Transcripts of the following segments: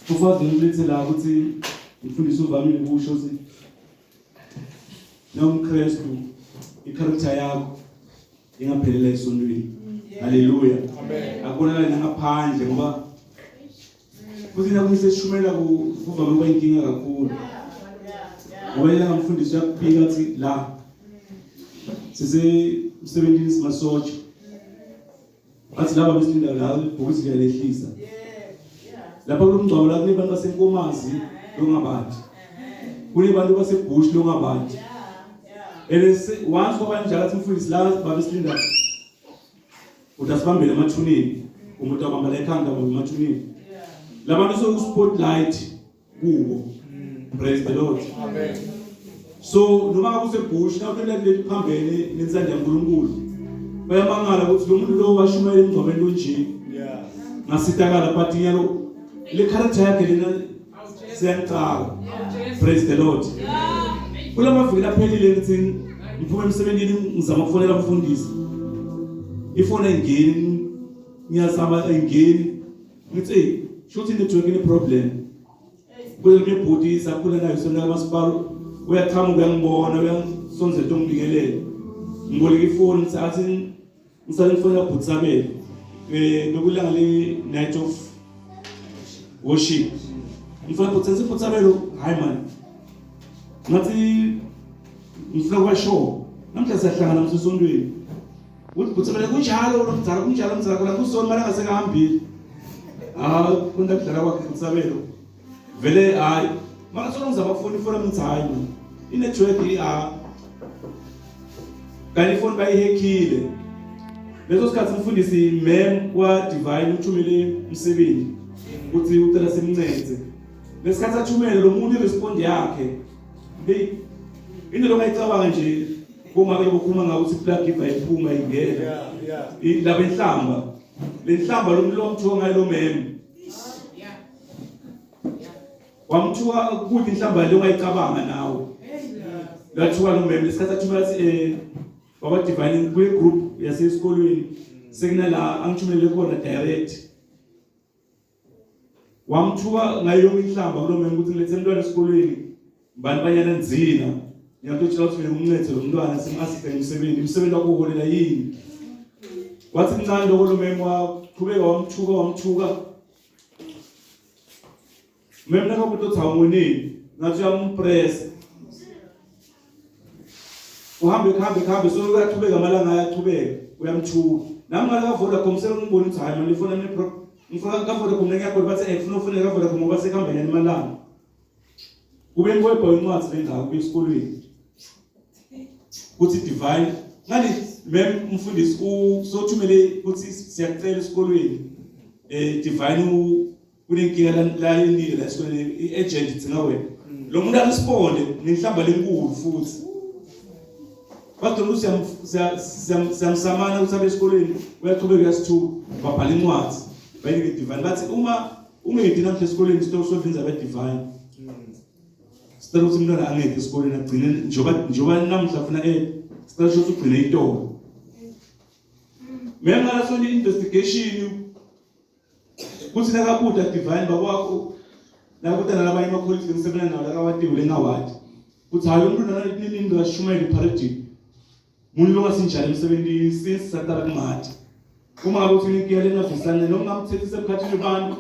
Kufazi ngilithe la ukuthi ngifundisa uvamile ukusho ukuthi nomKristu i-character yakho ingaphelele esontweni. Haleluya. Amen. Akubonakala ngaphandle ngoba futhi nakuniseshumela kuvame ukuba inkinga kakhulu. Ngoba yena ngamfundisa yakubika ukuthi la sisemsebenzini simasotsha. Athi laba besilinda la ibhokisi liyalehlisa. Lapha kulomgcwabo la kunebantu basenkomazi longabantu. Kunebantu basebush longabantu. Elese once kwabanjalo athi mfundisi la babesilinda udasibambele emathuneni umuntu abamba la ekhanda emathuneni. Labantu so spotlight kubo. Praise the Lord. Amen. So noma kusebush na uphela le phambene nensanda yaNkulunkulu. Bayamangala ukuthi lo muntu lo washumayela emgcwabeni lonje. Ngasitakala but yalo le character yakhe lena siyaqala. Praise the Lord. Kulama viki laphelile ngithi ngiphume emsebenzini ngizama ukufonela umfundisi. Ifona ingeni ngiyazama ingeni ngithi shothi network ine problem. Kule bhodi sakhula nayo sona kamasipala uyathama uyangibona uyasonzela ongibingelele. Ngiboleka ifoni ngisathi ngisale ngifona uBhutsabelo nokulanga le night of worship. Ngifuna uBhutsabelo hayi man. Ngathi ngifuna kwa show. Namhla siyahlangana msesontweni. Uthi Bhutsabelo kunjalo nomdzala kunjalo mdzala kula kusona mara ngasengahambile. Konta kudlala kwakhe Bhutsabelo. Vele hayi mara sona ngizama ukufona ifoni ngithayi. Inetwork kanti ifoni bayihekile. Leso sikhathi umfundisi mem wa divine uthumele umsebenzi uthi ucela simncede. Lesikhathi athumele lo muntu irespond yakhe. Hey into lokayicabanga nje uma ke bokhuma ngakuthi plug iva iphuma ingena. Laba enhlamba. Le nhlamba lo muntu lomthiwa ngayo lo mem. Wamthiwa ukuthi inhlamba le ungayicabanga nawe. Lathiwa lo mem lesikhathi athumela baba divine kwi group yasesikolweni sekunala angithumele khona direct. Wamthuka ngayo inhlamba kulo mem ukuthi lethe umntwana esikolweni bani banyana nzina ngiyathola ukuthi umncethe lo mntwana simasihle umsebenzi wakho uholela yini. Wathi mncane lo mem waqhubeka wamthuka mem nakabuto thawonini ngathi uyampress uhambe so uyaqhubeka amalanga ayaqhubeka uyamthuka nami ngala Vodacom ngibona ukuthi hayi manje ngifuna ngifuna ka Vodacom ngiyakho bathi ngifuna ufune ka Vodacom ngoba sekhambeni emalanga kube ngwebha incwadi lengaka kwesikolweni kuthi divine ngani mem umfundisi usothumele ukuthi siyacela esikolweni divine kunenkinga la yendile la esikolweni iagent thina wena lo muntu aresponde nenhlamba lenkulu futhi. Bathi siyamsamana ukuthi abe esikolweni uyaqhubeka uyasithuka babhala incwadi bayike divine bathi uma ungedi namhla esikolweni sitosoviniza be divine. Sicela ukuthi umntwana angeke esikolweni agcine njoba namhla ufuna sicela ukuthi ugcine itolo. Mina ngala sona investigation kuthi nakabuda divine bakwakho nakuthi nalabanye amakholisi ngisebenza nawo la kawatiwe lengawadi kuthi hayi umuntu nani ngashumayela paradigm umuntu longasinjalo emsebenzini since satara kumati uma ngabe uthi inkinga lengavisana noma ngamthethisa emkhathini abantu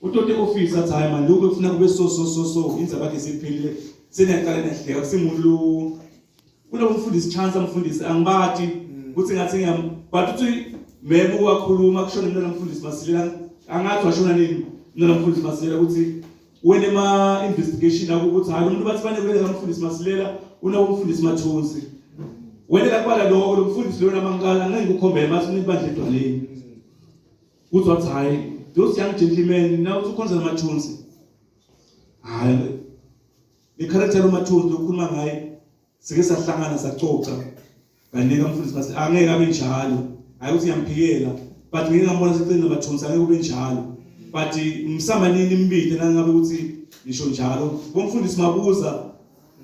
utote office athi hayi manje lokho ufuna kube so indzaba yakhe siphelile seniyaqala nahleka kusemuntu kulo umfundisi chance amfundisi angibati ukuthi ngathi ngiyam but uthi memo wakhuluma kushona mina nomfundisi Masilela angathi washona nini mina nomfundisi Masilela ukuthi wena ma investigation akuthi hayi umuntu bathi fanele kule umfundisi Masilela unawo umfundisi Mathonsi wena lakwala lo mfundisi lo namangala ngeke ukhombele mathi nibandle edwaleni uthi wathi hayi those young gentlemen now to concern Mathonsi hayi le character lo Mathonsi lokukhuluma ngaye sike sahlangana sacoca kanika umfundisi Masilela angeke abe njalo hayi uthi ngiyamphikela but ngeke ngambona secina Mathonsi angeke ube njalo but umsamanini imbide nangabe ukuthi ngisho njalo bomfundisi Mabuza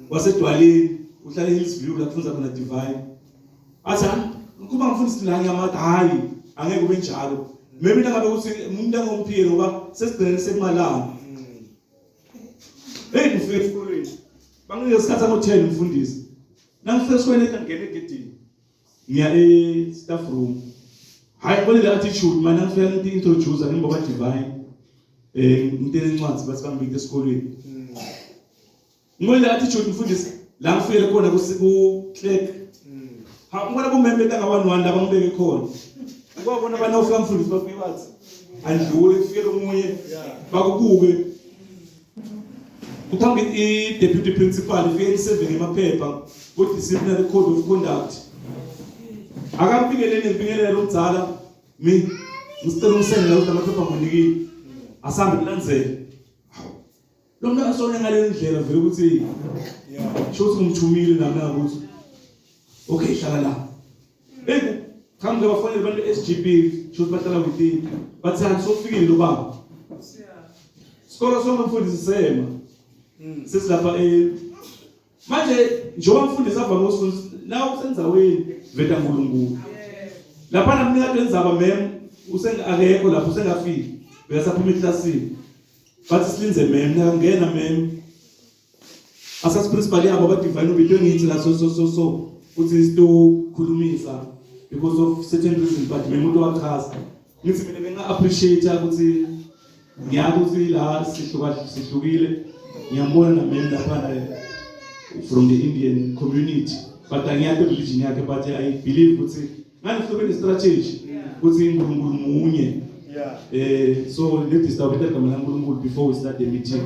wasedwaleni uhlala eHillsview la kufunza khona divine athi kuba ngifundisi la ngiyamathi hayi angeke ube njalo maybe ngabe ukuthi umuntu angomphile ngoba sesigcine semalanga ngifike esikolweni bangike isikhathi ngo-10 mfundisi nangifike esikolweni ngangena egedini ngiya staff room hayi kule attitude mana ngifika ngi-introduce ngimboba divine ngitele incwadi bathi bangibike esikolweni ngole attitude mfundisi la ngifike khona ku-clerk ngibona kumembe entanga-1 la bangibeke khona kwabona abana ufika mfundisi bafike bathi andlule kufike omunye bakubuke kuthambe i-deputy principal ifike isevele emaphepha ku-disciplinary code of conduct akampingeleni ngipingelele umdzala ngicela umsengela ukuthi amaphepha ngonikile asambe kulandzele lo mntwana asone ngale ndlela vele ukuthi sho ukuthi ngimthumile nami ngakuthi okay hlala la khambe bafanele bantu SGB sho ukuthi bahlala within bathi sofikile lo baba sikolo sonke mfundisi sema sesilapha manje njengoba mfundisi avame usifundisa la usenzaweni veta uNkulunkulu lapha namnika into enzaba mem akekho lapho usengafiki beyasaphuma eklasini bathi silinze mem ngena mem asas principal yabo ba divine ubito ngithi la so uthi sizokhulumisa because of certain reasons but mem umuntu wachaza ngithi mina benga appreciate ukuthi ngiyakuthi la sihlukile ngiyambona na mem lapha from the Indian community but angiyaphi religion yakhe but I believe ukuthi ngani hlobene strategy ukuthi uNkulunkulu munye so let us start with igama laNkulunkulu before we start the meeting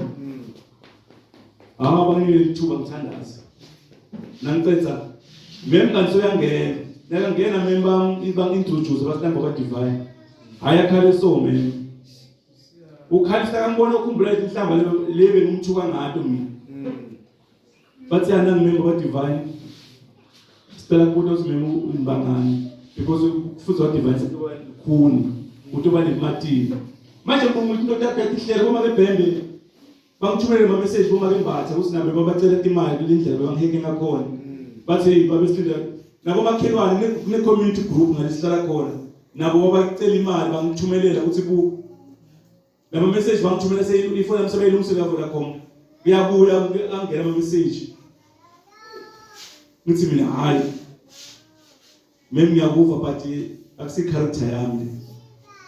abangile lithuba ngithandaza nangicetha memkanso yangena member introduce bahlamba kwa divine ayakhale so mem ukhalisa kambona ukhumbula inhlamba lebe ngumthuka ngato mina bathi yana ngimember kwa divine sicela kuthi usimeme umbangani because kufuze wa divine sekuba khuni ukuthi uba nematini manje umuntu into yakhe ihlele uma bebhembe bangithumele ama message uma bembatha usinabe babacela imali kule ndlela bangiheke ngakhona bathi babesithinda nabo makhelwane ne community group ngalihlala khona nabo babacela imali bangithumelela ukuthi ku lama message bangithumela ifoni yami sebeyilungisela Vodacom kuyabuya angena ama message ngithi mina hayi ngiyakuva but akusi character yami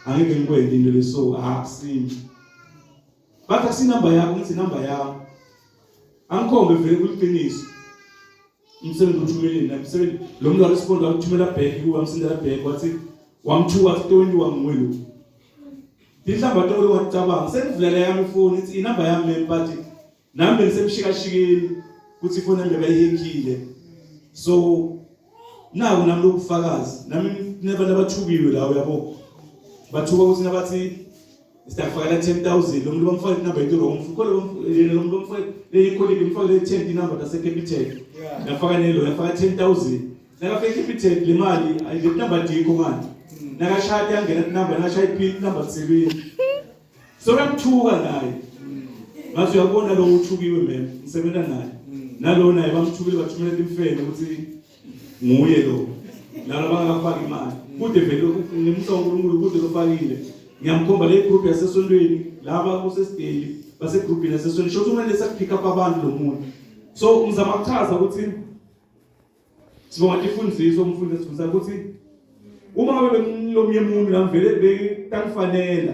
angeke ngikwenze into leso akusini bathi asinamba yakho ngithi number yami angikhombe vele kuliqiniso umsebenzi uthumeleni la umsebenzi lo muntu waresponde wakuthumela back kuba msindela back wathi wamthuka wathi tonto wangwelo inhlamba tolo wacabanga sengivulele yami ifoni ithi inamba yami but nami ngisemshikashikeni ukuthi ifoni yami bayihekile so nawo nami lokufakazi nami nebantu abathukiwe lawo yabo bathuka ukuthi nabathi sitafakela 10,000 lo muntu bamfaka inamba yethu wrong mfukole lo muntu bamfaka le colleague mfaka le 10 inamba tase Capitec nafaka nelo yafaka 10,000 nakafika Capitec le mali ayile number dikho manje nakashaya yangena inamba nakashaya pin number 7 so bamthuka naye ngathi uyabona lo uthukiwe mina ngisebenza naye nalo naye bamthukile bathumela imfene ukuthi nguye lo nalo bangafaka imali kude vele ngimsonga uNkulunkulu kude lofakile ngiyamkhomba le group yasesontweni laba kusesdeli base group yasesontweni shothi kumele sakupick up abantu lo muntu so ngizama ukuchaza ukuthi sibonga ifundiso umfundisi sifundisa ukuthi uma ngabe bengilomnye umuntu la vele bekangifanela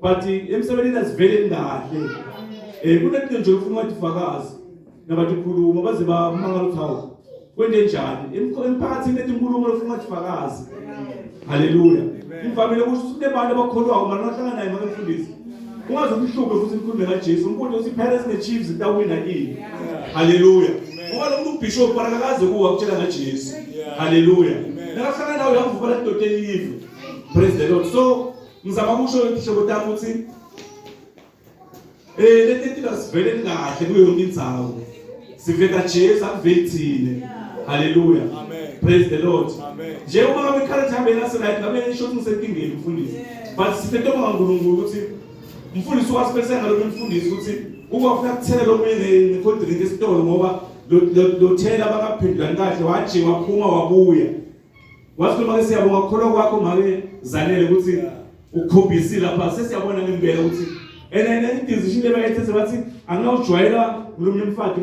but emsebenzini asivele ngahle kunento nje ufuna ukufakaza nabantu ukukhuluma baze bamangala uthawu kwende njani emphakathini lethi inkulumo lofuna ukufakaza haleluya imvamile ukuthi kunebantu abakholwayo manje nahlangana naye makafundisa ungaze umhluke futhi inkulumo kaJesu umfundo uthi parents ne chiefs itawina ini haleluya ngoba lo muntu ubishop barakaze kuwa ukutshela ngaJesu haleluya nakahlangana nawe yavuka la dote live praise the Lord so ngizama ukusho ishobo tami ukuthi lethi lasivele ngahle kuyo yonke indzawo siveka Jesu akuvethine haleluya amen praise the Lord amen nje uma ngabe character yami nasela ngabe ngisho ukuthi ngisenkingeni umfundisi but sithethe ngoNkulunkulu ukuthi umfundisi wasipese ngalo umfundisi ukuthi ukufuna ukuthela omunye ngecold esitolo ngoba lo thela bangaphendulani kahle waje waphuma wabuya wasikhuluma ke siyabonga ukukholwa kwakho make zanele ukuthi ukhombisile lapha sesiyabona ngempela ukuthi and decision lebayithethe bathi angawujwayela ngolunye umfaki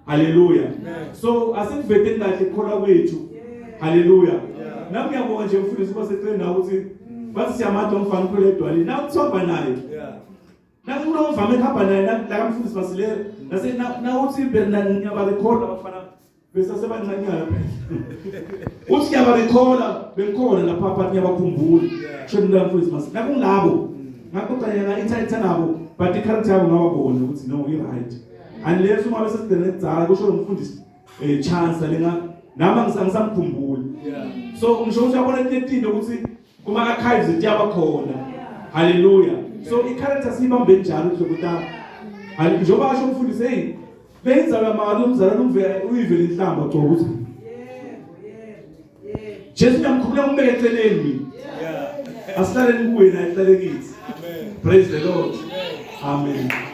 haleluya so asikuveteni kahle khona kwethu haleluya nami ngiyabonga nje mfundisi basetreni nawo ukuthi bathi siyamada umfana khona edwaleni na kuthomba naye nakuna umfana ekhamba naye la mfundisi basilele nase na uthi ngiyaba record abafana bese sebancanyana uthi ngiyaba record bengikhona lapha phathi ngiyabakhumbula shona mfundisi mas nakungabo ngakutanya insight nabo but i-character yabo ngababona ukuthi no you right unless uma bese sidene edzala kusho lo mfundisi chance lenga nama ngisamkhumbula so ngisho ukuthi yabona into ukuthi kuma archives etiyaba khona haleluya so i-character sibambe njalo njengokuthi haleluya njoba asho umfundisi hey benza lamali umzalwane uyivele inhlamba coba ukuthi Jesu uyamkhulula umbeke eceleni asihlale kuwe naye ehlale kithi praise the Lord amen